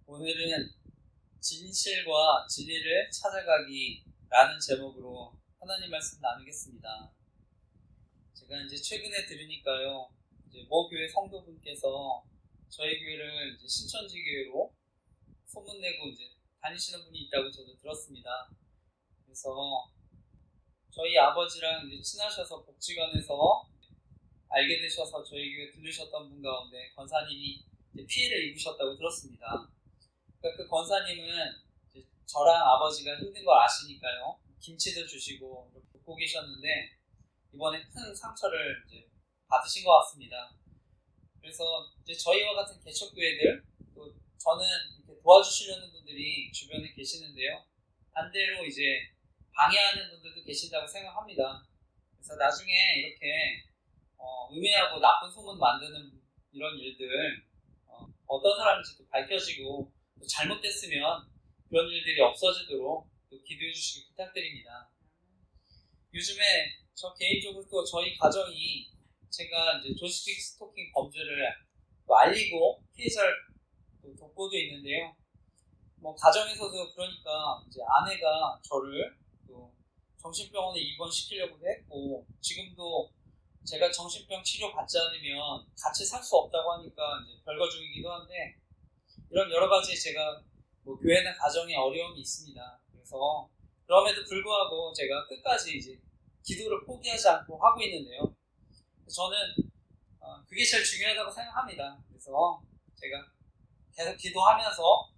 오늘은 진실과 진리를 찾아가기라는 제목으로 하나님 말씀 나누겠습니다. 제가 이제 최근에 들으니까요, 모 교회 성도분께서 저희 교회를 신천지 교회로 소문내고 다니시는 분이 있다고 저도 들었습니다. 그래서 저희 아버지랑 친하셔서 복지관에서 알게 되셔서 저희 교회 들르셨던 분 가운데 권사님이 피해를 입으셨다고 들었습니다. 그러니까 그 권사님은 저랑 아버지가 힘든 걸 아시니까요, 김치도 주시고 돕고 계셨는데 이번에 큰 상처를 받으신 것 같습니다. 그래서 저희와 같은 개척교회들, 또 저는 이렇게 도와주시려는 분들이 주변에 계시는데요, 반대로 방해하는 분들도 계신다고 생각합니다. 그래서 나중에 이렇게 음해하고 나쁜 소문 만드는 이런 일들, 어떤 사람인지도 밝혀지고 또 잘못됐으면 그런 일들이 없어지도록 또 기도해 주시기 부탁드립니다. 요즘에 저 개인적으로 또 저희 가정이 제가 조직적 스토킹 범죄를 또 알리고 피해자를 또 돕고도 있는데요. 가정에서도 그러니까 아내가 저를 또 정신병원에 입원시키려고도 했고, 지금도 제가 정신병 치료 받지 않으면 같이 살 수 없다고 하니까 별거 중이기도 한데, 이런 여러 가지 제가 교회나 가정에 어려움이 있습니다. 그래서 그럼에도 불구하고 제가 끝까지 기도를 포기하지 않고 하고 있는데요. 저는 그게 제일 중요하다고 생각합니다. 그래서 제가 계속 기도하면서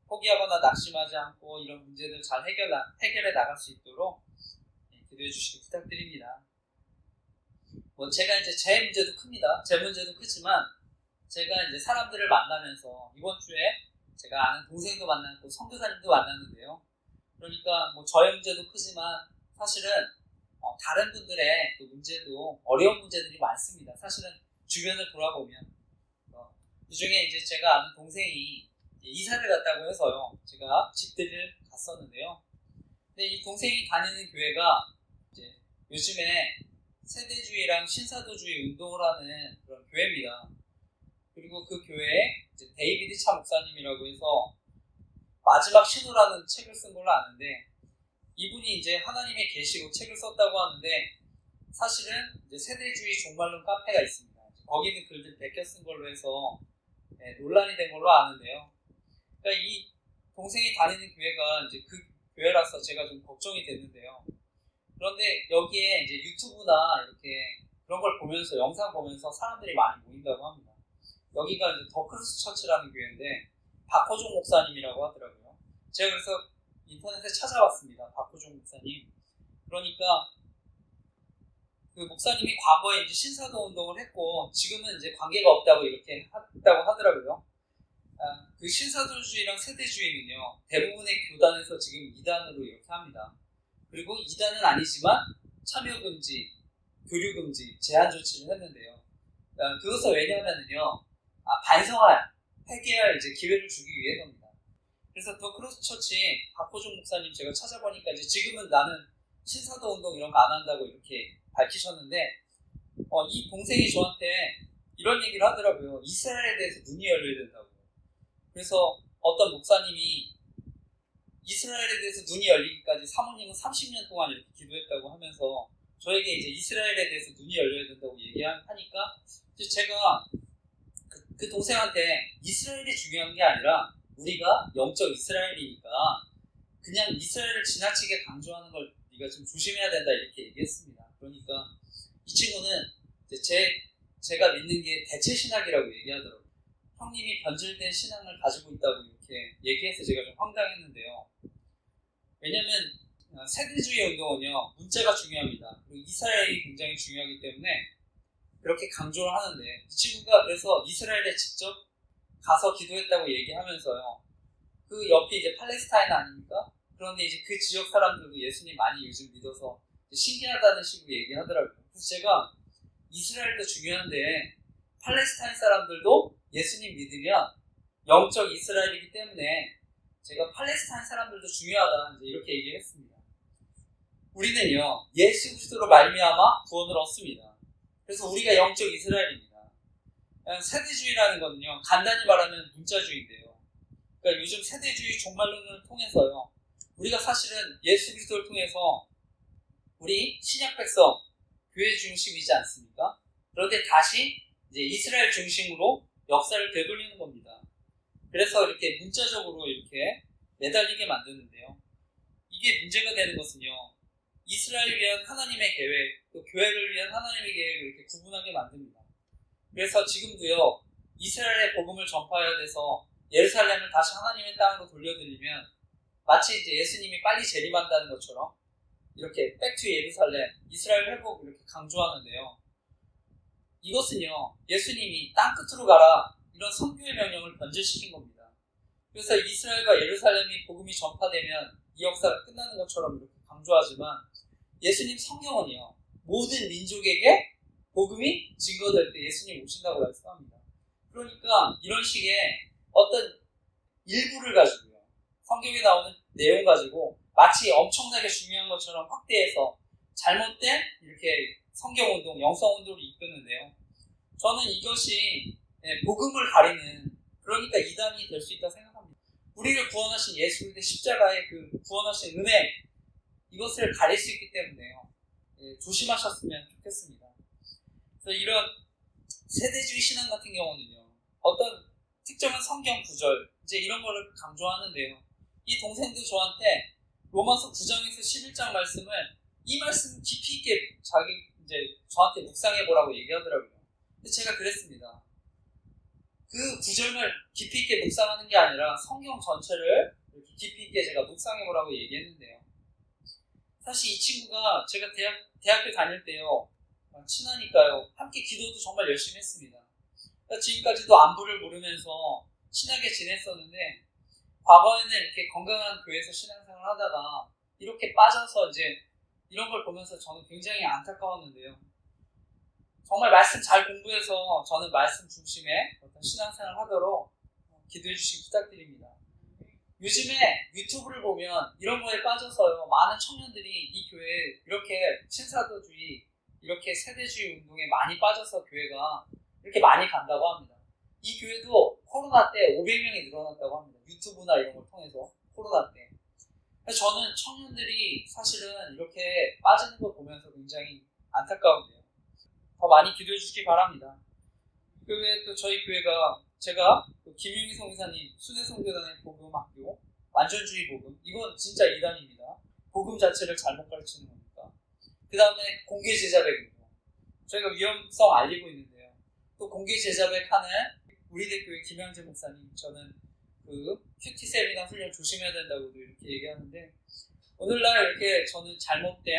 포기하거나 낙심하지 않고 이런 문제들 잘 해결해 나갈 수 있도록 기도해 주시기 부탁드립니다. 제가 제 문제도 큽니다. 제 문제도 크지만 제가 사람들을 만나면서 이번 주에 제가 아는 동생도 만났고 선교사님도 만났는데요. 그러니까 저의 문제도 크지만 사실은 다른 분들의 또 문제도 어려운 문제들이 많습니다. 사실은 주변을 돌아보면 그 중에 제가 아는 동생이 이사를 갔다고 해서요, 제가 집들이를 갔었는데요. 근데 이 동생이 다니는 교회가 요즘에 세대주의랑 신사도주의 운동을 하는 그런 교회입니다. 그리고 그 교회에 데이비드 차 목사님이라고 해서 마지막 신호라는 책을 쓴 걸로 아는데, 이분이 하나님의 계시고 책을 썼다고 하는데, 사실은 세대주의 종말론 카페가 있습니다. 거기는 글들 베껴 쓴 걸로 해서 논란이 된 걸로 아는데요. 그러니까 이 동생이 다니는 교회가 그 교회라서 제가 좀 걱정이 됐는데요. 그런데 여기에 유튜브나 이렇게 그런 걸 보면서, 영상 보면서 사람들이 많이 모인다고 합니다. 여기가 더크루스 처치라는 교회인데 박호종 목사님이라고 하더라고요. 제가 그래서 인터넷에 찾아봤습니다. 박호종 목사님. 그러니까 그 목사님이 과거에 신사도 운동을 했고 지금은 관계가 없다고 이렇게 했다고 하더라고요. 그 신사도주의랑 세대주의는요, 대부분의 교단에서 지금 2단으로 이렇게 합니다. 그리고 2단은 아니지만 참여금지, 교류금지, 제한 조치를 했는데요. 그것은 왜냐하면요, 반성할, 회개할 기회를 주기 위해서입니다. 그래서 더 크로스 처치 박호종 목사님 제가 찾아보니까 지금은 나는 신사도 운동 이런 거 안 한다고 이렇게 밝히셨는데, 이 동생이 저한테 이런 얘기를 하더라고요. 이스라엘에 대해서 눈이 열려야 된다고. 그래서 어떤 목사님이 이스라엘에 대해서 눈이 열리기까지 사모님은 30년 동안 이렇게 기도했다고 하면서 저에게 이스라엘에 대해서 눈이 열려야 된다고 얘기하니까 제가 그 동생한테 이스라엘이 중요한 게 아니라 우리가 영적 이스라엘이니까 그냥 이스라엘을 지나치게 강조하는 걸 네가 좀 조심해야 된다 이렇게 얘기했습니다. 그러니까 이 친구는 제가 믿는 게 대체 신학이라고 얘기하더라고요. 형님이 변질된 신앙을 가지고 있다고 이렇게 얘기해서 제가 좀 황당했는데요. 왜냐면 세대주의 운동은요, 문자가 중요합니다. 그리고 이스라엘이 굉장히 중요하기 때문에 그렇게 강조를 하는데, 이 친구가 그래서 이스라엘에 직접 가서 기도했다고 얘기하면서요, 그 옆이 팔레스타인 아닙니까? 그런데 그 지역 사람들도 예수님 많이 요즘 믿어서 신기하다는 식으로 얘기하더라고요. 그래서 제가 이스라엘도 중요한데 팔레스타인 사람들도 예수님 믿으면 영적 이스라엘이기 때문에 제가 팔레스타인 사람들도 중요하다 이렇게 얘기했습니다. 우리는요, 예수 그리스도로 말미암아 구원을 얻습니다. 그래서 우리가 영적 이스라엘입니다. 세대주의라는 거는요, 간단히 말하면 문자주의인데요. 그러니까 요즘 세대주의 종말론을 통해서요. 우리가 사실은 예수 그리스도를 통해서 우리 신약 백성 교회 중심이지 않습니까? 그런데 다시 이제 이스라엘 중심으로 역사를 되돌리는 겁니다. 그래서 이렇게 문자적으로 이렇게 매달리게 만드는데요. 이게 문제가 되는 것은요. 이스라엘을 위한 하나님의 계획, 또 교회를 위한 하나님의 계획을 이렇게 구분하게 만듭니다. 그래서 지금도요. 이스라엘의 복음을 전파해야 돼서 예루살렘을 다시 하나님의 땅으로 돌려드리면 마치 이제 예수님이 빨리 재림한다는 것처럼 이렇게 백투 예루살렘, 이스라엘 회복 이렇게 강조하는데요. 이것은요. 예수님이 땅 끝으로 가라 이런 선교의 명령을 변질시킨 겁니다. 그래서 이스라엘과 예루살렘이 복음이 전파되면 이 역사가 끝나는 것처럼 이렇게 강조하지만 예수님 성경은요. 모든 민족에게 복음이 증거될 때 예수님이 오신다고 말씀합니다. 그러니까 이런 식의 어떤 일부를 가지고요. 성경에 나오는 내용 가지고 마치 엄청나게 중요한 것처럼 확대해서 잘못된 이렇게 성경운동, 영성운동을 이끄는데요. 저는 이것이 복음을 가리는 그러니까 이단이 될 수 있다고 생각합니다. 우리를 구원하신 예수 그리스도의 십자가의 그 구원하신 은혜 이것을 가릴 수 있기 때문에요. 조심하셨으면 좋겠습니다. 그래서 이런 세대주의 신앙 같은 경우는요. 어떤 특정한 성경 구절 이제 이런 거를 강조하는데요. 이 동생도 저한테 로마서 9장에서 11장 말씀을 이 말씀 깊이 있게 저한테 묵상해 보라고 얘기하더라고요. 근데 제가 그랬습니다. 그 구절을 깊이 있게 묵상하는 게 아니라 성경 전체를 이렇게 깊이 있게 제가 묵상해 보라고 얘기했는데요. 사실 이 친구가 제가 대학교 다닐 때요. 친하니까요. 함께 기도도 정말 열심히 했습니다. 지금까지도 안부를 물으면서 친하게 지냈었는데 과거에는 이렇게 건강한 교회에서 신앙생활을 하다가 이렇게 빠져서 이제 이런 걸 보면서 저는 굉장히 안타까웠는데요. 정말 말씀 잘 공부해서 저는 말씀 중심의 어떤 신앙생활을 하도록 기도해 주시기 부탁드립니다. 요즘에 유튜브를 보면 이런 거에 빠져서요. 많은 청년들이 이 교회에 이렇게 신사도주의, 이렇게 세대주의 운동에 많이 빠져서 교회가 이렇게 많이 간다고 합니다. 이 교회도 코로나 때 500명이 늘어났다고 합니다. 유튜브나 이런 걸 통해서 코로나 때. 그래서 저는 청년들이 사실은 이렇게 빠지는 거 보면서 굉장히 안타까운데요. 더 많이 기도해 주시기 바랍니다. 그 외에 또 저희 교회가 제가 김용희 성사님 순회성교단의 복음학교 완전주의 복음 이건 진짜 이단입니다. 복음 자체를 잘못 가르치는 거니까. 그 다음에 공개 제자백 운동 저희가 위험성 알리고 있는데요. 또 공개 제자백 하는 우리대 교회 김양재 목사님 저는 그 큐티 세미나 훈련 조심해야 된다고도 이렇게 얘기하는데 오늘날 이렇게 저는 잘못된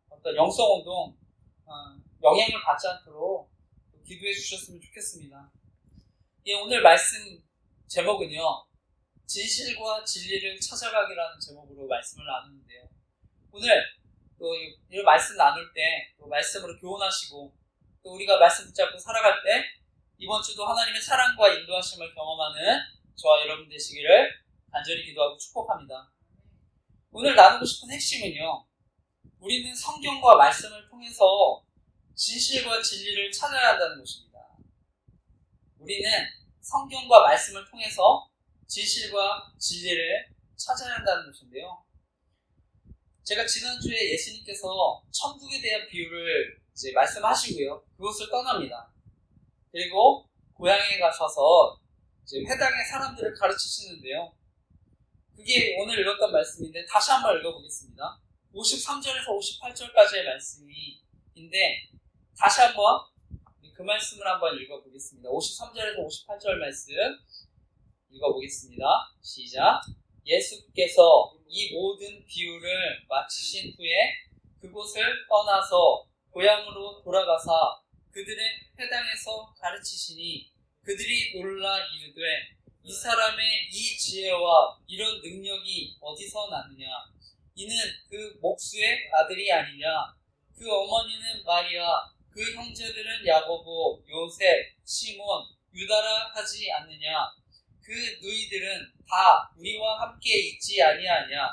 어떤 영성운동 영향을 받지 않도록 기도해 주셨으면 좋겠습니다. 예, 오늘 말씀 제목은요. 진실과 진리를 찾아가기라는 제목으로 말씀을 나누는데요. 오늘 또 이 말씀 나눌 때 또 말씀으로 교훈하시고 또 우리가 말씀 붙잡고 살아갈 때 이번 주도 하나님의 사랑과 인도하심을 경험하는 저와 여러분 되시기를 간절히 기도하고 축복합니다. 오늘 나누고 싶은 핵심은요. 우리는 성경과 말씀을 통해서 진실과 진리를 찾아야 한다는 것입니다. 우리는 성경과 말씀을 통해서 진실과 진리를 찾아야 한다는 것인데요. 제가 지난주에 예수님께서 천국에 대한 비유를 이제 말씀하시고요. 그곳을 떠납니다. 그리고 고향에 가셔서 이제 회당의 사람들을 가르치시는데요. 그게 오늘 읽었던 말씀인데 다시 한번 읽어보겠습니다. 53절에서 58절까지의 말씀인데 다시 한번 그 말씀을 한번 읽어보겠습니다. 53절에서 58절 말씀 읽어보겠습니다. 시작. 예수께서 이 모든 비유를 마치신 후에 그곳을 떠나서 고향으로 돌아가사 그들의 회당에서 가르치시니 그들이 놀라 이르되 이 사람의 이 지혜와 이런 능력이 어디서 났느냐? 이는 그 목수의 아들이 아니냐? 그 어머니는 마리아, 그 형제들은 야고보, 요셉, 시몬, 유다라 하지 않느냐? 그 누이들은 다 우리와 함께 있지 아니하냐?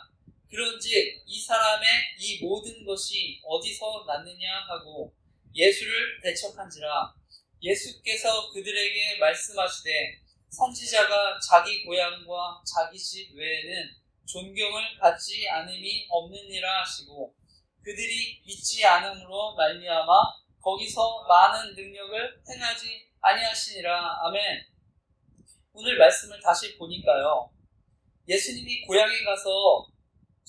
그런즉 이 사람의 이 모든 것이 어디서 났느냐 하고 예수를 대척한지라. 예수께서 그들에게 말씀하시되 선지자가 자기 고향과 자기 집 외에는 존경을 받지 않음이 없느니라 하시고 그들이 믿지 않음으로 말미암아 거기서 많은 능력을 행하지 아니하시니라. 아멘. 오늘 말씀을 다시 보니까요. 예수님이 고향에 가서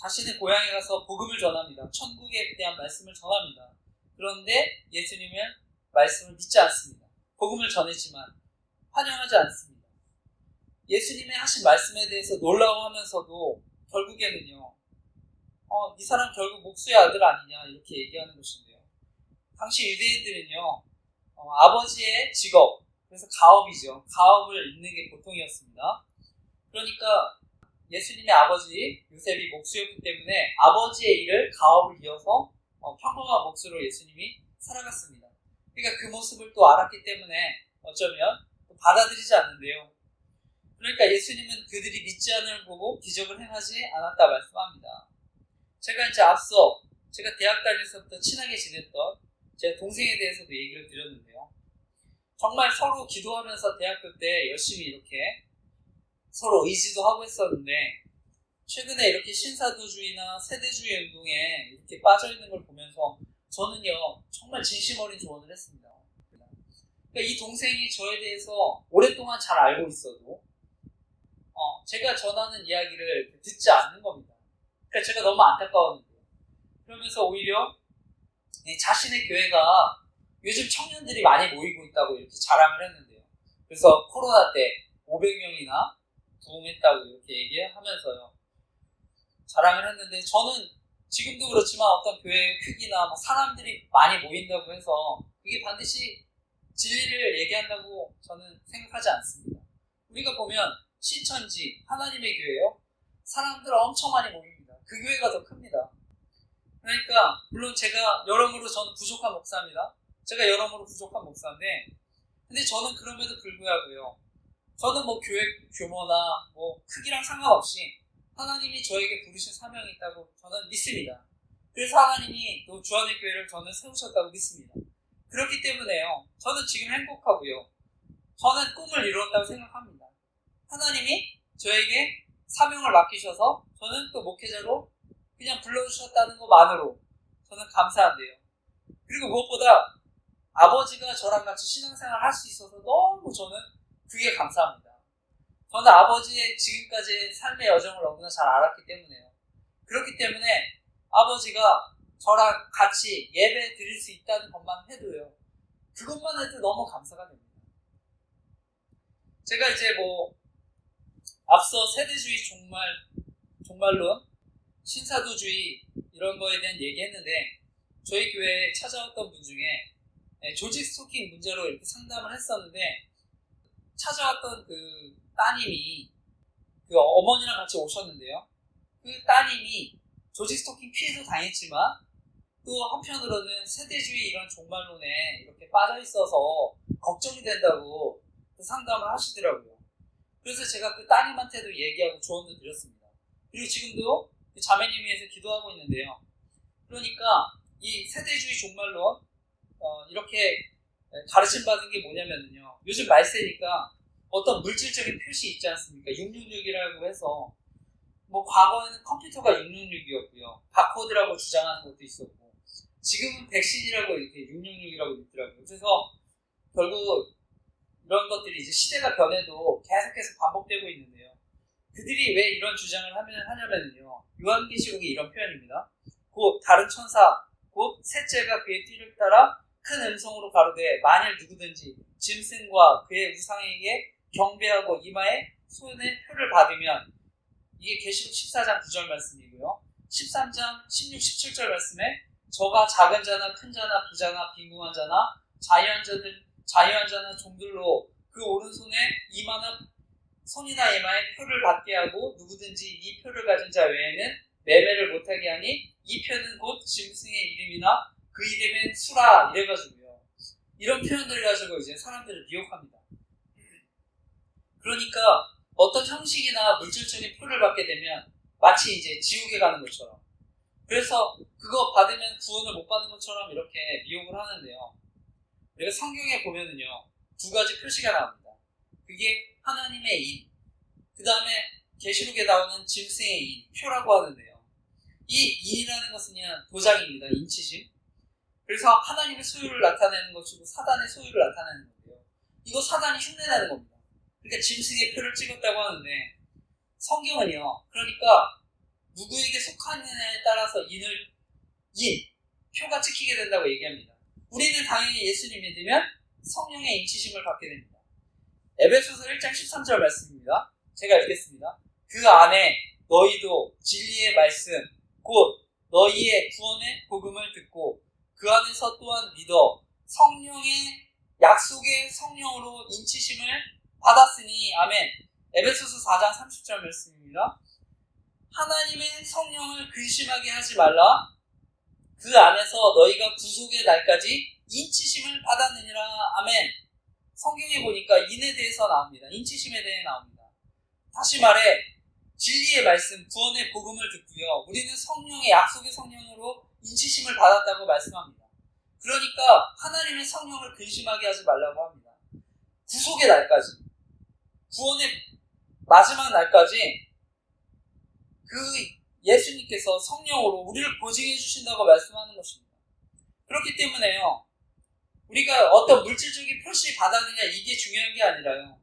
자신의 고향에 가서 복음을 전합니다. 천국에 대한 말씀을 전합니다. 그런데 예수님은 말씀을 믿지 않습니다. 복음을 전했지만 환영하지 않습니다. 예수님의 하신 말씀에 대해서 놀라워하면서도 결국에는요. 이 사람 결국 목수의 아들 아니냐 이렇게 얘기하는 것인데요. 당시 유대인들은요. 아버지의 직업, 그래서 가업이죠. 가업을 잇는 게 보통이었습니다. 그러니까 예수님의 아버지 요셉이 목수였기 때문에 아버지의 일을 가업을 이어서 평범한 목수로 예수님이 살아갔습니다. 그러니까 그 모습을 또 알았기 때문에 어쩌면 또 받아들이지 않는데요. 그러니까 예수님은 그들이 믿지 않음을 보고 기적을 행하지 않았다 말씀합니다. 제가 이제 앞서 제가 대학 다닐 때부터 친하게 지냈던 제 동생에 대해서도 얘기를 드렸는데요. 정말 서로 기도하면서 대학교 때 열심히 이렇게 서로 의지도 하고 했었는데 최근에 이렇게 신사도주의나 세대주의 운동에 이렇게 빠져있는 걸 보면서 저는요 정말 진심 어린 조언을 했습니다. 그러니까 이 동생이 저에 대해서 오랫동안 잘 알고 있어도 제가 전하는 이야기를 듣지 않는 겁니다. 그러니까 제가 너무 안타까웠는데요. 그러면서 오히려 자신의 교회가 요즘 청년들이 많이 모이고 있다고 이렇게 자랑을 했는데요. 그래서 코로나 때 500명이나 부흥했다고 이렇게 얘기하면서요. 자랑을 했는데 저는 지금도 그렇지만 어떤 교회의 크기나 사람들이 많이 모인다고 해서 그게 반드시 진리를 얘기한다고 저는 생각하지 않습니다. 우리가 보면 신천지, 하나님의 교회요. 사람들 엄청 많이 모입니다. 그 교회가 더 큽니다. 그러니까 물론 제가 여러모로 저는 부족한 목사입니다. 제가 여러모로 부족한 목사인데 근데 저는 그럼에도 불구하고요. 저는 교회 규모나 크기랑 상관없이 하나님이 저에게 부르신 사명이 있다고 저는 믿습니다. 그래서 하나님이 또 주안의 교회를 저는 세우셨다고 믿습니다. 그렇기 때문에요. 저는 지금 행복하고요. 저는 꿈을 이루었다고 생각합니다. 하나님이 저에게 사명을 맡기셔서 저는 또 목회자로 그냥 불러주셨다는 것만으로 저는 감사한데요. 그리고 무엇보다 아버지가 저랑 같이 신앙생활을 할 수 있어서 너무 저는 그게 감사합니다. 저는 아버지의 지금까지의 삶의 여정을 너무나 잘 알았기 때문에요. 그렇기 때문에 아버지가 저랑 같이 예배 드릴 수 있다는 것만 해도요. 그것만 해도 너무 감사가 됩니다. 제가 이제 앞서 세대주의 종말론, 신사도주의 이런 거에 대한 얘기했는데 저희 교회에 찾아왔던 분 중에 조직 스토킹 문제로 이렇게 상담을 했었는데 찾아왔던 그 따님이 그 어머니랑 같이 오셨는데요. 그 따님이 조직 스토킹 피해도 당했지만 또 한편으로는 세대주의 이런 종말론에 이렇게 빠져 있어서 걱정이 된다고 상담을 하시더라고요. 그래서 제가 그 따님한테도 얘기하고 조언도 드렸습니다. 그리고 지금도 자매님 위해서 기도하고 있는데요. 그러니까 이 세대주의 종말론 이렇게 가르침 받은 게 뭐냐면요. 요즘 말세니까 어떤 물질적인 표시 있지 않습니까? 666이라고 해서 과거에는 컴퓨터가 666이었고요. 바코드라고 주장하는 것도 있었고 지금은 백신이라고 이렇게 666이라고 있더라고요. 그래서 결국 이런 것들이 이제 시대가 변해도 계속해서 반복되고 있는데요. 그들이 왜 이런 주장을 하냐면요. 요한계시록이 이런 표현입니다. 곧 다른 천사, 곧 셋째가 그의 띠를 따라 큰 음성으로 가로되 만일 누구든지 짐승과 그의 우상에게 경배하고 이마에 손의 표를 받으면 이게 계시록 14장 9절 말씀이고요. 13장 16, 17절 말씀에 저가 작은 자나 큰 자나 부자나 빈궁한 자나 자유한 자나 종들로 그 오른손에 이마나 손이나 이마에 표를 받게 하고 누구든지 이 표를 가진 자 외에는 매매를 못하게 하니 이 표는 곧 짐승의 이름이나 그 이름은 수라 이래가지고요. 이런 표현들을 가지고 이제 사람들을 미혹합니다. 그러니까 어떤 형식이나 물질적인 표를 받게 되면 마치 이제 지옥에 가는 것처럼 그래서 그거 받으면 구원을 못 받는 것처럼 이렇게 미혹을 하는데요. 우리가 성경에 보면은요 2가지 표시가 나옵니다. 그게 하나님의 인, 그 다음에 계시록에 나오는 짐승의 인, 표라고 하는데요. 이 인이라는 것은 그냥 도장입니다. 인치심. 그래서 하나님의 소유를 나타내는 것이고 사단의 소유를 나타내는 건데요. 이거 사단이 흉내내는 겁니다. 그러니까 짐승의 표를 찍었다고 하는데 성경은요. 그러니까 누구에게 속하느냐에 따라서 표가 찍히게 된다고 얘기합니다. 우리는 당연히 예수님 믿으면 성령의 인치심을 받게 됩니다. 에베소서 1장 13절 말씀입니다. 제가 읽겠습니다. 그 안에 너희도 진리의 말씀 곧 너희의 구원의 복음을 듣고 그 안에서 또한 믿어 성령의 약속의 성령으로 인치심을 받았으니 아멘. 에베소서 4장 30절 말씀입니다. 하나님의 성령을 근심하게 하지 말라. 그 안에서 너희가 구속의 날까지 인치심을 받았느니라. 아멘. 성경에 보니까 인에 대해서 나옵니다. 인치심에 대해 나옵니다. 다시 말해 진리의 말씀, 구원의 복음을 듣고요. 우리는 성령의 약속의 성령으로 인치심을 받았다고 말씀합니다. 그러니까 하나님의 성령을 근심하게 하지 말라고 합니다. 구속의 날까지, 구원의 마지막 날까지 그 예수님께서 성령으로 우리를 보증해 주신다고 말씀하는 것입니다. 그렇기 때문에요. 우리가 어떤 물질적인 표시 받았느냐 이게 중요한 게 아니라요.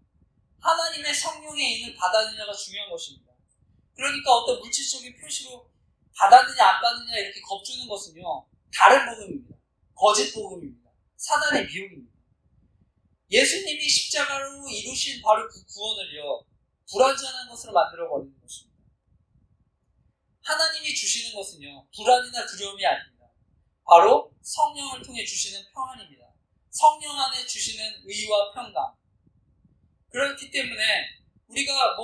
하나님의 성령의 인을 받았느냐가 중요한 것입니다. 그러니까 어떤 물질적인 표시로 받았느냐 안 받느냐 이렇게 겁주는 것은요. 다른 복음입니다. 거짓 복음입니다. 사단의 미혹입니다. 예수님이 십자가로 이루신 바로 그 구원을요. 불완전한 것으로 만들어버리는 것입니다. 하나님이 주시는 것은요. 불안이나 두려움이 아닙니다. 바로 성령을 통해 주시는 평안입니다. 성령 안에 주시는 의와 평강. 그렇기 때문에 우리가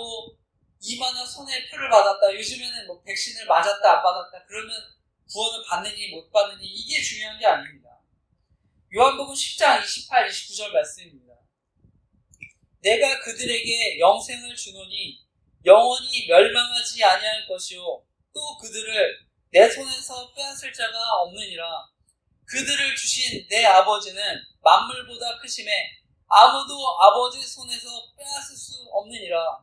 2만원 손해표를 받았다. 요즘에는 백신을 맞았다 안 받았다. 그러면 구원을 받느니 못 받느니 이게 중요한 게 아닙니다. 요한복음 10장 28, 29절 말씀입니다. 내가 그들에게 영생을 주노니 영원히 멸망하지 아니할 것이요 또 그들을 내 손에서 빼앗을 자가 없느니라. 그들을 주신 내 아버지는 만물보다 크심에 아무도 아버지 손에서 빼앗을 수 없느니라.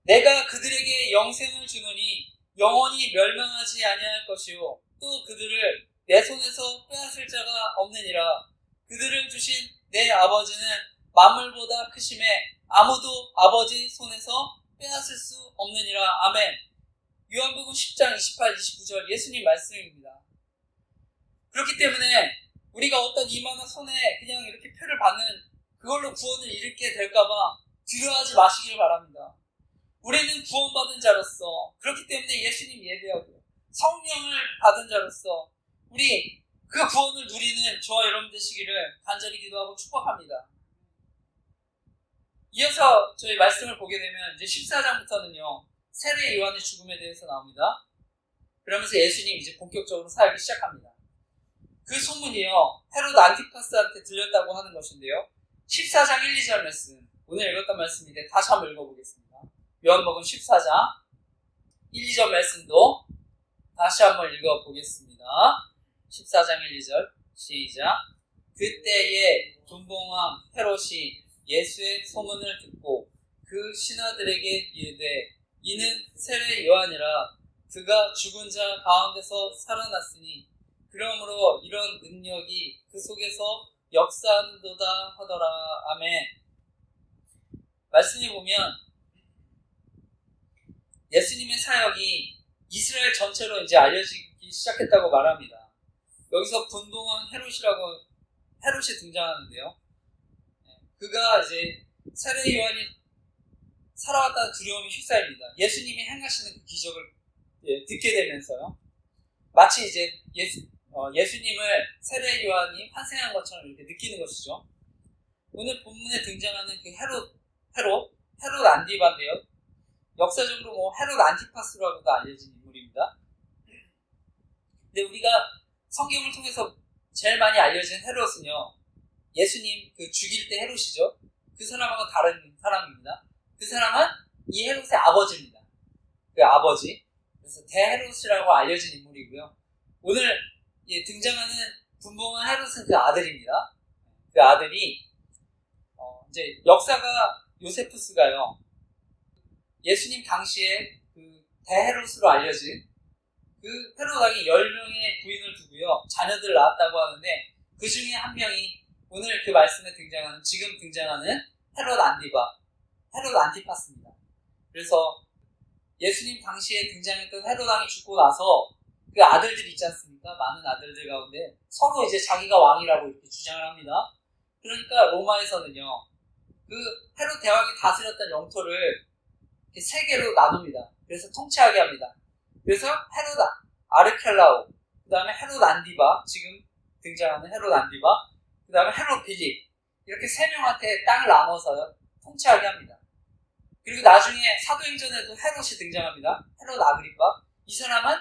내가 그들에게 영생을 주노니 영원히 멸망하지 아니할 것이요 또 그들을 내 손에서 빼앗을 자가 없느니라. 그들을 주신 내 아버지는 만물보다 크심에 아무도 아버지 손에서 빼앗을 수 없느니라. 아멘. 요한복음 10장 28, 29절 예수님 말씀입니다. 그렇기 때문에 우리가 어떤 2만원 손에 그냥 이렇게 표를 받는 그걸로 구원을 잃게 될까봐 두려워하지 마시길 바랍니다. 우리는 구원받은 자로서 그렇기 때문에 예수님 예배하고요. 성령을 받은 자로서 우리 그 구원을 누리는 저와 여러분 되시기를 간절히 기도하고 축복합니다. 이어서 저희 말씀을 보게 되면 이제 14장부터는요. 세례 요한의 죽음에 대해서 나옵니다. 그러면서 예수님 이제 본격적으로 사역이 시작합니다. 그 소문이요. 헤롯 안티파스한테 들렸다고 하는 것인데요. 14장 1, 2절 말씀 오늘 읽었던 말씀인데 다시 한번 읽어보겠습니다. 요한복음 14장 1, 2절 말씀도 다시 한번 읽어보겠습니다. 14장 1, 2절 시작. 그때에 분봉왕 헤롯이 예수의 소문을 듣고 그 신하들에게 이르되 이는 세례 요한이라 그가 죽은 자 가운데서 살아났으니 그러므로 이런 능력이 그 속에서 역사하는도다 하더라. 아멘. 말씀에 보면 예수님의 사역이 이스라엘 전체로 이제 알려지기 시작했다고 말합니다. 여기서 분봉왕 헤롯이 등장하는데요. 그가 이제 세례 요한이 살아왔다는 두려움이 휩싸입니다. 예수님이 행하시는 그 기적을 듣게 되면서요. 마치 이제 예수님을 세례 요한이 환생한 것처럼 이렇게 느끼는 것이죠. 오늘 본문에 등장하는 그 헤롯 안디바인데요. 역사적으로 헤롯 안티파스라고도 알려진 인물입니다. 근데 우리가 성경을 통해서 제일 많이 알려진 헤롯은요. 예수님 그 죽일 때 헤롯이죠. 그 사람하고 다른 사람입니다. 그 사람은 이 헤롯의 아버지입니다. 그 아버지. 그래서 대헤롯이라고 알려진 인물이고요. 오늘 등장하는 분봉왕 헤롯은 그 아들입니다. 그 아들이 이제 역사가 요세푸스가요, 예수님 당시에 그 대헤롯으로 알려진 그 헤롯 왕이 10명의 부인을 두고요, 자녀들을 낳았다고 하는데, 그 중에 한 명이 오늘 그 말씀에 등장하는, 지금 등장하는 헤롯 안티파스입니다. 그래서 예수님 당시에 등장했던 헤롯 왕이 죽고 나서 그 아들들이 있지 않습니까? 많은 아들들 가운데 서로 이제 자기가 왕이라고 이렇게 주장을 합니다. 그러니까 로마에서는요, 그 헤롯 대왕이 다스렸던 영토를 이렇게 세 개로 나눕니다. 그래서 통치하게 합니다. 그래서 헤롯 아르켈라오, 그 다음에 헤롯 안디바, 지금 등장하는 헤롯 안디바, 그 다음에 헤롯 빌립, 이렇게 세 명한테 땅을 나눠서 통치하게 합니다. 그리고 나중에 사도행전에도 헤롯이 등장합니다. 헤롯 아그리파. 이 사람은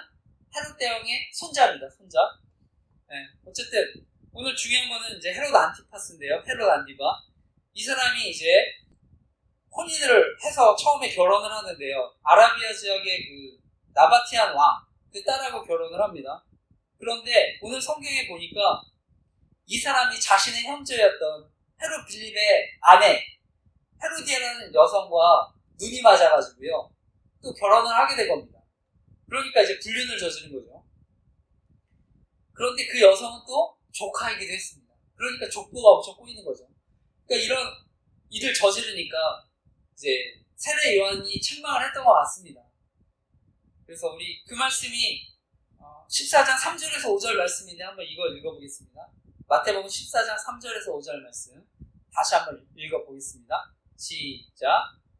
헤롯 대왕의 손자입니다. 손자. 네. 어쨌든 오늘 중요한 거는 이제 헤롯 안티파스인데요. 헤롯 안디바. 이 사람이 이제 혼인을 해서 처음에 결혼을 하는데요. 아라비아 지역의 그 나바티안 왕, 그 딸하고 결혼을 합니다. 그런데 오늘 성경에 보니까 이 사람이 자신의 형제였던 헤롯 빌립의 아내 헤로디아라는 여성과 눈이 맞아가지고요, 또 결혼을 하게 된 겁니다. 그러니까 이제 불륜을 저지른 거죠. 그런데 그 여성은 또 조카이기도 했습니다. 그러니까 족보가 엄청 꼬이는 거죠. 그러니까 이런 일을 저지르니까 이제 세례 요한이 책망을 했던 것 같습니다. 그래서 우리 그 말씀이 14장 3절에서 5절 말씀인데 한번 이거 읽어보겠습니다. 마태복음 14장 3절에서 5절 말씀 다시 한번 읽어보겠습니다. 시작.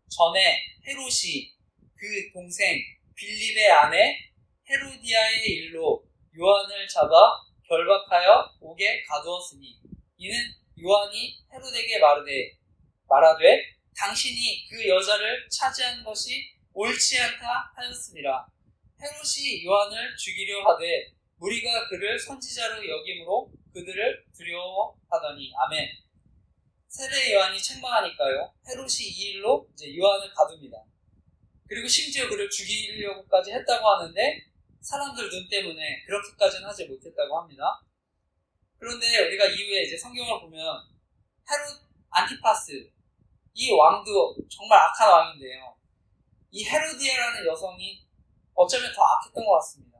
전에 헤롯이 그 동생 빌립의 아내 헤로디아의 일로 요한을 잡아 결박하여 옥에 가두었으니, 이는 요한이 헤롯에게 말하되 당신이 그 여자를 차지한 것이 옳지 않다 하였습니다. 헤롯이 요한을 죽이려 하되 무리가 그를 선지자로 여김으로 그들을 두려워하더니. 아멘. 세례 요한이 책망하니까요, 헤롯이 이 일로 이제 요한을 가둡니다. 그리고 심지어 그를 죽이려고까지 했다고 하는데 사람들 눈 때문에 그렇게까지는 하지 못했다고 합니다. 그런데 우리가 이후에 이제 성경을 보면 헤롯 안티파스, 이 왕도 정말 악한 왕인데요, 이 헤로디아라는 여성이 어쩌면 더 악했던 것 같습니다.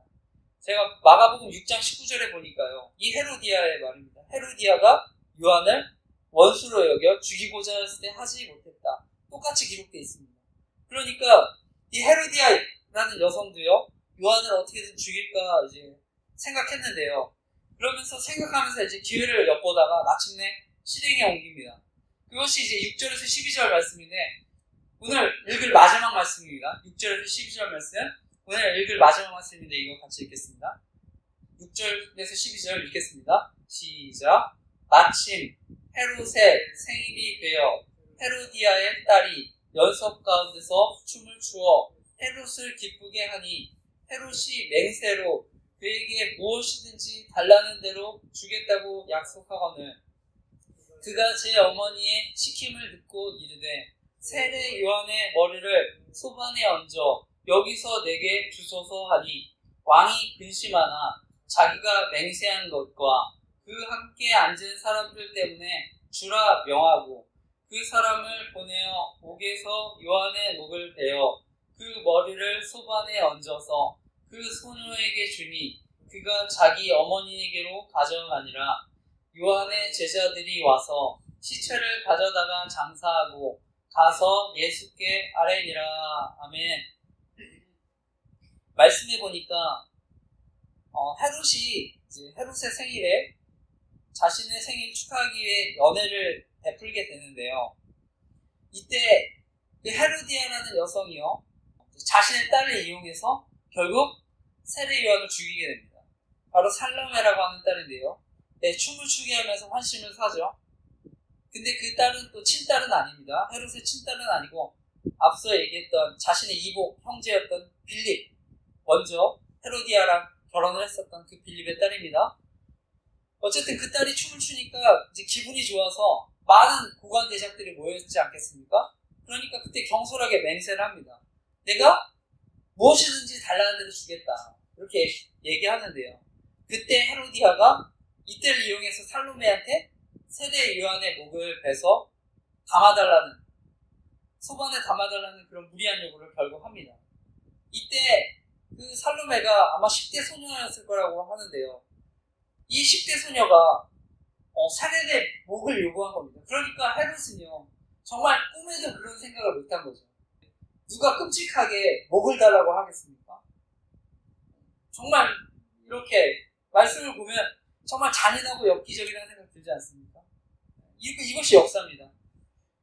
제가 마가복음 6장 19절에 보니까요, 이 헤로디아의 말입니다. 헤로디아가 요한을 원수로 여겨 죽이고자 했을 때 하지 못했다. 똑같이 기록되어 있습니다. 그러니까 이 헤로디아라는 여성도요, 요한을 어떻게든 죽일까 이제 생각했는데요. 그러면서 생각하면서 이제 기회를 엿보다가 마침내 실행에 옮깁니다. 그것이 이제 6절에서 12절 말씀인데, 오늘 읽을 마지막 말씀입니다. 6절에서 12절 말씀. 오늘 읽을 마지막 말씀인데 이거 같이 읽겠습니다. 6절에서 12절 읽겠습니다. 시작. 마침 헤롯의 생일이 되어 헤로디아의 딸이 연석 가운데서 춤을 추어 헤롯을 기쁘게 하니, 헤롯이 맹세로 그에게 무엇이든지 달라는 대로 주겠다고 약속하거늘 그가 제 어머니의 시킴을 듣고 이르되 세례 요한의 머리를 소반에 얹어 여기서 내게 주소서 하니, 왕이 근심하나 자기가 맹세한 것과 그 함께 앉은 사람들 때문에 주라 명하고 그 사람을 보내어 옥에서 요한의 목을 베어 그 머리를 소반에 얹어서 그 소녀에게 주니, 그가 자기 어머니에게로 가져가니라. 요한의 제자들이 와서 시체를 가져다가 장사하고 가서 예수께 아뢰니라. 아멘. 말씀해 보니까 헤롯이 이제 헤롯의 생일에 자신의 생일 축하하기 위해 연회를 베풀게 되는데요. 이때 그 헤로디아라는 여성이요, 자신의 딸을 이용해서 결국 세례 요한을 죽이게 됩니다. 바로 살로메라고 하는 딸인데요. 네, 춤을 추게 하면서 환심을 사죠. 근데 그 딸은 또 친딸은 아닙니다. 헤롯의 친딸은 아니고 앞서 얘기했던 자신의 이복 형제였던 빌립, 먼저 헤로디아랑 결혼을 했었던 그 빌립의 딸입니다. 어쨌든 그 딸이 춤을 추니까 이제 기분이 좋아서 많은 고관 대작들이 모였지 않겠습니까? 그러니까 그때 경솔하게 맹세를 합니다. 내가 무엇이든지 달라는 대로 주겠다, 이렇게 얘기하는데요. 그때 헤로디아가 이때를 이용해서 살로메한테 세례 요한의 목을 베서 담아달라는 소반에 담아달라는 그런 무리한 요구를 결국 합니다. 이때 그 살로메가 아마 10대 소녀였을 거라고 하는데요. 이 10대 소녀가 살인의 목을 요구한 겁니다. 그러니까 헤롯은요, 정말 꿈에도 그런 생각을 못한 거죠. 누가 끔찍하게 목을 달라고 하겠습니까? 정말 이렇게 말씀을 보면 정말 잔인하고 엽기적이라는 생각 들지 않습니까? 이것이 역사입니다.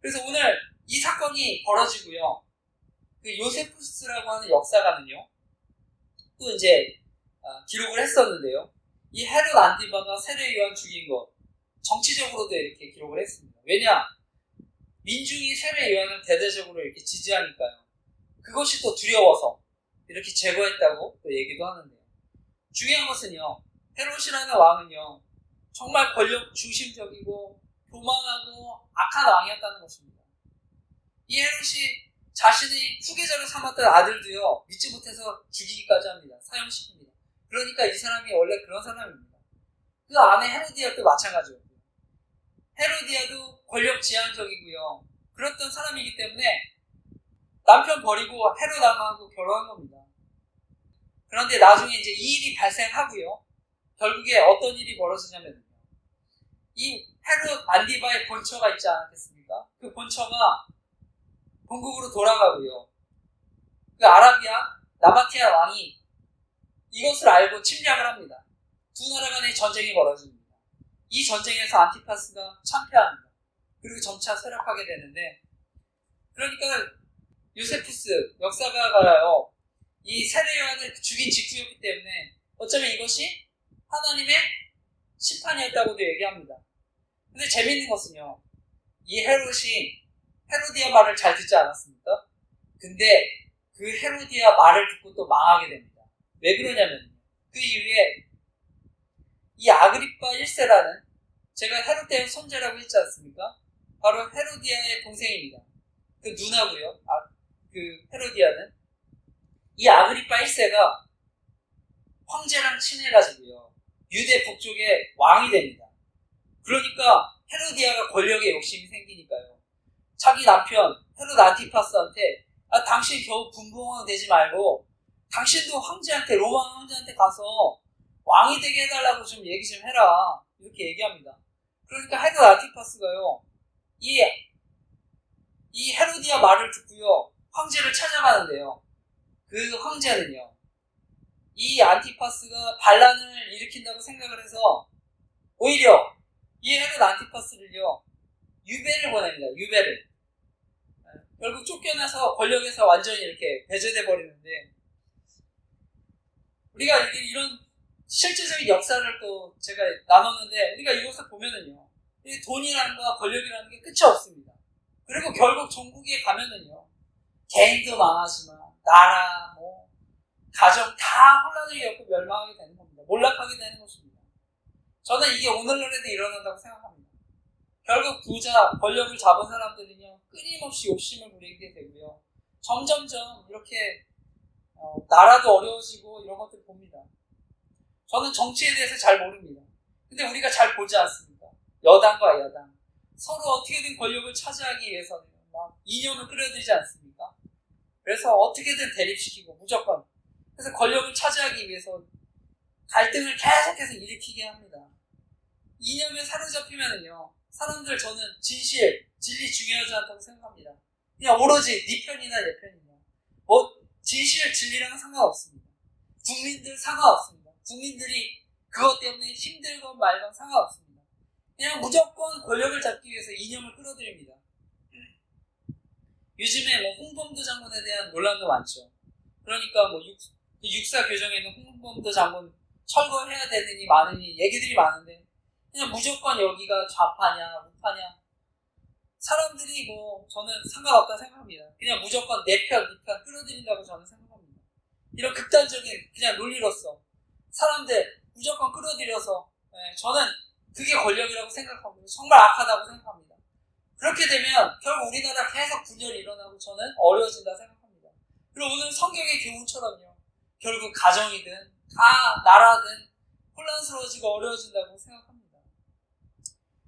그래서 오늘 이 사건이 벌어지고요. 그 요세푸스라고 하는 역사가는요, 또 이제 기록을 했었는데요. 이 헤롯 안티바가 세례 요한 죽인 것, 정치적으로도 이렇게 기록을 했습니다. 왜냐? 민중이 세례 요한을 대대적으로 이렇게 지지하니까요. 그것이 또 두려워서 이렇게 제거했다고 또 얘기도 하는데요. 중요한 것은요, 헤롯이라는 왕은요, 정말 권력 중심적이고 교만하고 악한 왕이었다는 것입니다. 이 헤롯이 자신이 후계자로 삼았던 아들도요, 믿지 못해서 죽이기까지 합니다. 사형시킵니다. 그러니까 이 사람이 원래 그런 사람입니다. 그 아내 헤로디아도 마찬가지였고요. 헤로디아도 권력 지향적이고요. 그랬던 사람이기 때문에 남편 버리고 헤롯 왕하고 결혼한 겁니다. 그런데 나중에 이제 이 일이 발생하고요. 결국에 어떤 일이 벌어지냐면요. 이 헤롯 안디바의 본처가 있지 않았겠습니까? 그 본처가 본국으로 돌아가고요. 그 아라비아 나바티아 왕이 이것을 알고 침략을 합니다. 두 나라 간의 전쟁이 벌어집니다. 이 전쟁에서 안티파스가 참패합니다. 그리고 점차 쇠락하게 되는데, 그러니까 요세푸스 역사가가요, 이 세례 요한을 죽인 직후였기 때문에 어쩌면 이것이 하나님의 심판이었다고도 얘기합니다. 근데 재밌는 것은요, 이 헤롯이 헤로디아 말을 잘 듣지 않았습니까? 근데 그 헤로디아 말을 듣고 또 망하게 됩니다. 왜 그러냐면 그 이후에 이 아그리파 1세라는, 제가 헤롯의 손자라고 했지 않습니까? 바로 헤로디아의 동생입니다. 그 누나고요. 그 헤로디아는 이 아그리파 1세가 황제랑 친해가지고요, 유대 북쪽의 왕이 됩니다. 그러니까 헤로디아가 권력에 욕심이 생기니까요, 자기 남편 헤롯 안티파스한테 당신 겨우 분봉왕 되지 말고 당신도 황제한테, 로마 황제한테 가서 왕이 되게 해달라고 좀 얘기 좀 해라, 이렇게 얘기합니다. 그러니까 헤롯 안티파스가요, 이 헤로디아 말을 듣고요, 황제를 찾아가는데요. 그 황제는요, 이 안티파스가 반란을 일으킨다고 생각을 해서 오히려 이 헤롯 안티파스를요, 유배를 보냅니다. 유배를. 결국 쫓겨나서 권력에서 완전히 이렇게 배제돼 버리는데, 우리가 이런 실제적인 역사를 또 제가 나눴는데, 우리가 이것을 보면은요, 돈이라는 거, 권력이라는 게 끝이 없습니다. 그리고 결국 종국에 가면은요, 개인도 망하지만 나라, 가정 다 혼란을 겪고 멸망하게 되는 겁니다. 몰락하게 되는 것입니다. 저는 이게 오늘날에도 일어난다고 생각합니다. 결국 부자, 권력을 잡은 사람들은요, 끊임없이 욕심을 부리게 되고요, 점점점 이렇게 나라도 어려워지고 이런 것들 봅니다. 저는 정치에 대해서 잘 모릅니다. 근데 우리가 잘 보지 않습니까? 여당과 야당 서로 어떻게든 권력을 차지하기 위해서는 막 이념을 끌어들이지 않습니까? 그래서 어떻게든 대립시키고 무조건, 그래서 권력을 차지하기 위해서 갈등을 계속해서 일으키게 합니다. 이념에 사로잡히면은요, 사람들, 저는 진실, 진리 중요하지 않다고 생각합니다. 그냥 오로지 네 편이나 내 편이냐, 진실, 진리랑은 상관없습니다. 국민들 상관없습니다. 국민들이 그것 때문에 힘들건 말건 상관없습니다. 그냥 무조건 권력을 잡기 위해서 이념을 끌어들입니다. 요즘에 홍범도 장군에 대한 논란도 많죠. 그러니까 육사 교정에 있는 홍범도 장군 철거해야 되느니 마느니 얘기들이 많은데, 그냥 무조건 여기가 좌파냐 우파냐, 사람들이 저는 상관없다 생각합니다. 그냥 무조건 내 편, 네 편 끌어들인다고 저는 생각합니다. 이런 극단적인 그냥 논리로서 사람들 무조건 끌어들여서, 저는 그게 권력이라고 생각하고 정말 악하다고 생각합니다. 그렇게 되면 결국 우리나라 계속 분열이 일어나고 저는 어려워진다 생각합니다. 그리고 오늘 성경의 교훈처럼요, 결국 가정이든 다 나라든 혼란스러워지고 어려워진다고 생각합니다.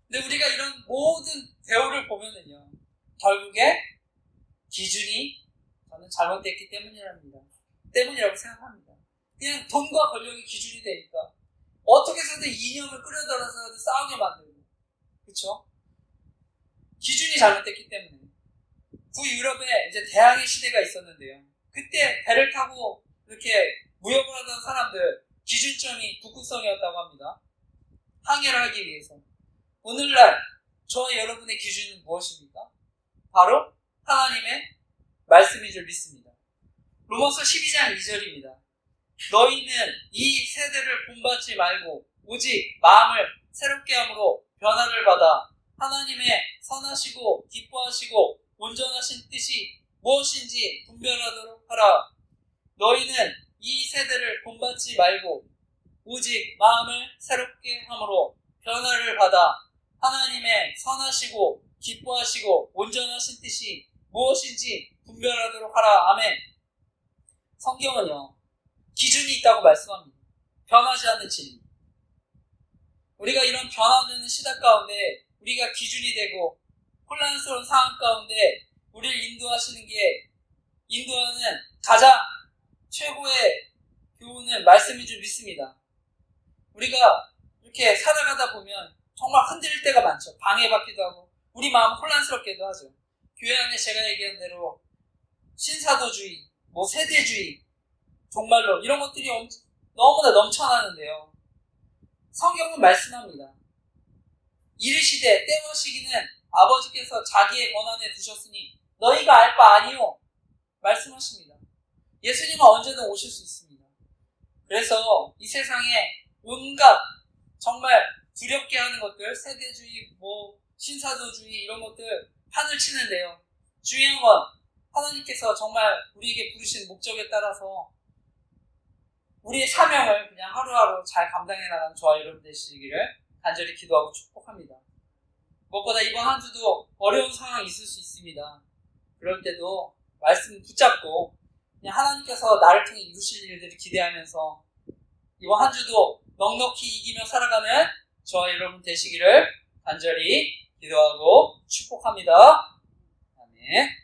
근데 우리가 이런 모든 대우를 보면은요, 결국에 기준이 저는 잘못됐기 때문이라고 생각합니다. 그냥 돈과 권력이 기준이 되니까 어떻게 해서든 이념을 끌어들여서 싸우게 만들고, 그렇죠? 기준이 잘못됐기 때문에. 북유럽에 이제 대항해 시대가 있었는데요. 그때 배를 타고 이렇게 무역을 하던 사람들 기준점이 북극성이었다고 합니다. 항해를 하기 위해서. 오늘날 저와 여러분의 기준은 무엇입니까? 바로 하나님의 말씀인 줄 믿습니다. 로마서 12장 2절입니다. 너희는 이 세대를 본받지 말고 오직 마음을 새롭게 함으로 변화를 받아 하나님의 선하시고 기뻐하시고 온전하신 뜻이 무엇인지 분별하도록 하라. 너희는 이 세대를 본받지 말고 오직 마음을 새롭게 함으로 변화를 받아 하나님의 선하시고 기뻐하시고 온전하신 뜻이 무엇인지 분별하도록 하라. 아멘. 성경은요, 기준이 있다고 말씀합니다. 변하지 않는 진리. 우리가 이런 변화되는 시대 가운데 우리가 기준이 되고 혼란스러운 상황 가운데 우리를 인도하는 가장 최고의 교훈은 말씀인 줄 믿습니다. 우리가 이렇게 살아가다 보면 정말 흔들릴 때가 많죠. 방해받기도 하고 우리 마음 혼란스럽기도 하죠. 교회 안에 제가 얘기한 대로 신사도주의, 세대주의, 정말로 이런 것들이 너무나 넘쳐나는데요. 성경은 말씀합니다. 이르시되 때와 시기는 아버지께서 자기의 권한에 두셨으니 너희가 알 바 아니요 말씀하십니다. 예수님은 언제든 오실 수 있습니다. 그래서 이 세상에 온갖 정말 두렵게 하는 것들, 세대주의, 신사도주의 이런 것들 판을 치는데요. 중요한 건 하나님께서 정말 우리에게 부르신 목적에 따라서 우리의 사명을 그냥 하루하루 잘 감당해 나가는 저와 여러분 되시기를 간절히 기도하고 축복합니다. 무엇보다 이번 한 주도 어려운 상황이 있을 수 있습니다. 그럴 때도 말씀 붙잡고 그냥 하나님께서 나를 통해 이루실 일들을 기대하면서 이번 한 주도 넉넉히 이기며 살아가는 저와 여러분 되시기를 간절히 기도하고 축복합니다. 아멘.